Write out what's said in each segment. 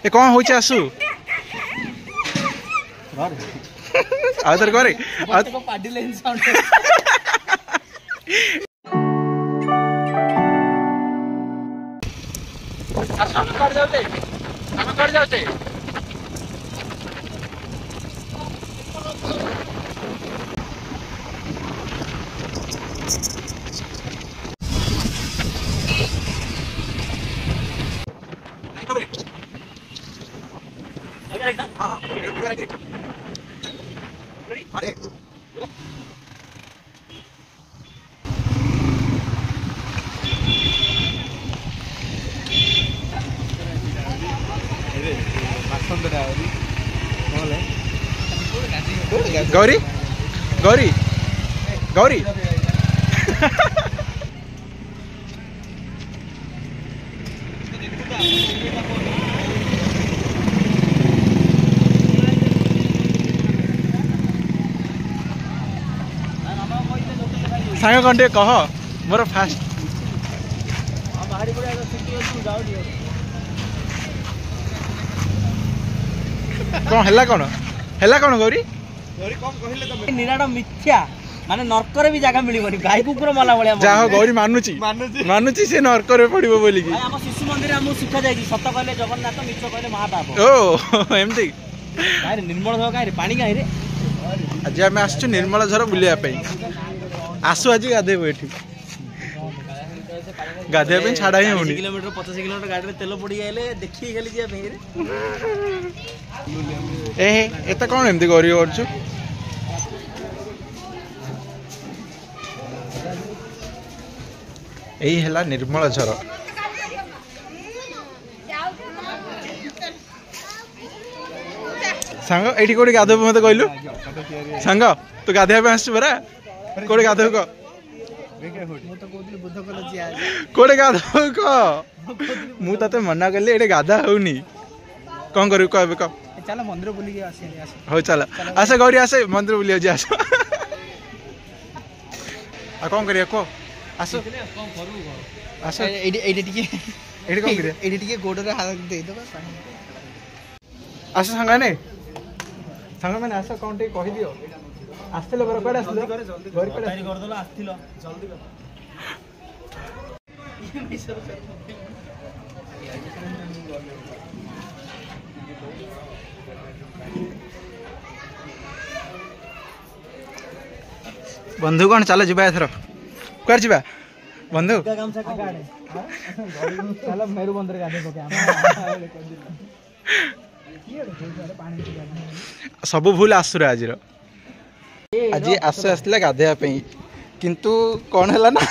ए कौन होचे आसु आदर करे को पार्टी लाइन साउंड हम कर जाते गौरी गौरी गौरी सांग कौन टे कह मोर फास्ट कौन है कौन गौरी निराड़ मिथ्या माने नरकर भी जगह मिली गाई कुकुर मला भलिया जाह गौरी मानुची से नरकर पड़ो बोली कि हम शिशु मंदिर हम शिक्षा जाई सत कहले जगन्नाथ मिछ कहले महापाप ओ एमती काई निर्मल हो काई पानी काई रे आज आम आसु निर्मल झर बुलिया आसु आज गाधेबू एठी गाधे पे छाड़ा ही होनी किलोमीटर 50 किलोमीटर गाड़ी में तेल पड़ी आइले देखी खाली जे रे ए एता कोन एमती गौरी करछु एई हला निर्मल झर सांग एठी कोडी गाधेबू मते कहलु सांग तू गाधेया पे आसछु बरा कोडी गाधेबू को कोड़े गाधा मु ते मना कली एटे गाधा होनी कौन करू कह चल मंदिर बुली के आसे हो चल आसे गौरी आसे मंदिर बुली जे आस आ कौन करिया को आसो आसो एडी टिके एडी कौन करिया एडी टिके गोड़ रे हाथ दे दो आसो संगा माने आसो कौन टे कहि दियो आस्थिल बर कोड आस्थिल जल्दी घर कोड तयारी कर दलो आस्थिल जल्दी कर बंधु कौन चलो जीवा एथर कुआर जीवा बंधु चलो मेरू बंदर गाधे पके सब भूल आसुर आज आज आस आसला गाधेया किंतु कौन है ना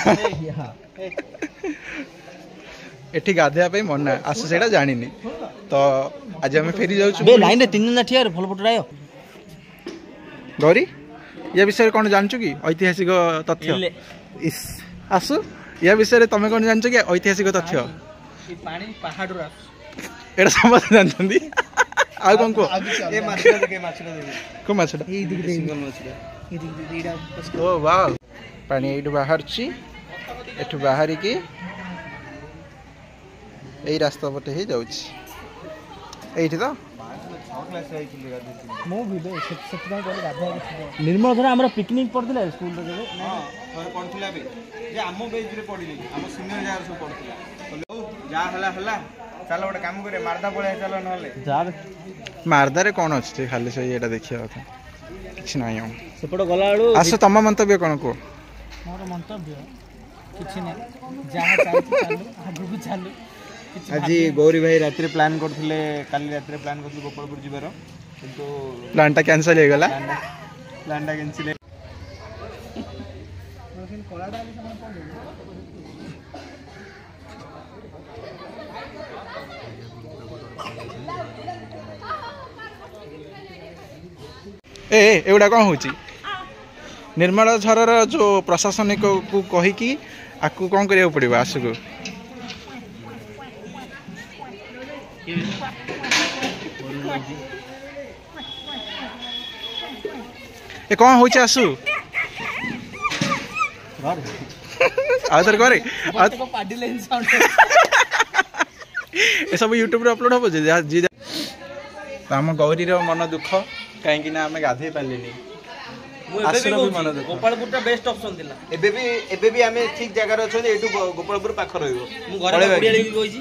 एठी गाधेया मना आसु से जानी तो आज आम फेरी जाऊँ लाइन 3 दिन ठिया फल फटराय गौरी या विषय कौन जानचु कि ऐतिहासिक तथ्य इस आसु या विषय तुम कौन जानच कि ऐतिहासिक तथ्य पानी पहाड़ एटा समस्त जानछंदी आ कौन को ए माछड़ा देखे माछड़ा देखे को माछड़ा ए दिख सिंगल माछड़ा ए दिख एडा ओ वाव पानी एठु बाहर छी एठु बाहर की एई रास्ता पटे ही जाउछ एठी तो मो वीडियो सत्य कोन गाधा निर्मल धर हमरा पिकनिक पड़थिला स्कूल रे हां थरे पड़थिला बे जे हमो बेज रे पड़िले हम सीनियर जार सब पड़थिला जा हला हला चल गोटे काम करे मारदा पळे चल नहले जार मारदा रे कोन अछि खाली से एटा देखिया कथा किछ नाही हम सेपड़ गला आलू आसो तम मंतव्य कोन को मोर मंतव्य किछ नै जहा चाहि चालू आगु चालू आज गौरी भाई रात रे प्लान करथिले काली रात रे प्लान करथिले गोपालपुर जिबारो किंतु प्लानटा कैंसिल हे गला प्लानटा कैंसिल कोलाडा ए एवडा कौन होची निर्मल झरर जो प्रशासनिक को कही कि आकु कौन करिया पड़िबो आसुको ए कौन होची आसु आदर करे को पार्टी लाइन साउंड ए सब YouTube रे अपलोड हो जे ତ ଆମ ଗୌରୀର ମନ ଦୁଃଖ କାହିଁକି ନା ଆମେ ଗାଧେଇ ପାରିଲିନି। ଗୋପାଳପୁରଟା ବେଷ୍ଟ ଅପସନ୍ ଥିଲା। ଏବେ ବି ଆମେ ଠିକ ଜାଗାରେ ଅଛନ୍ତି। ଏଠୁ ଗୋପାଳପୁର ପାଖ ରହିବ। ମୁଁ ଘରେ କହିଛି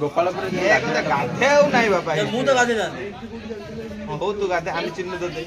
ଗୋପାଳପୁର ଗାଧେ ଆଉ ନାହିଁ ବାପା। ମୁଁ ତ ଗାଧେଇ ହଉ ତୁ ଗାଧେ ଆମେ ଚିହ୍ନ ତୋତେ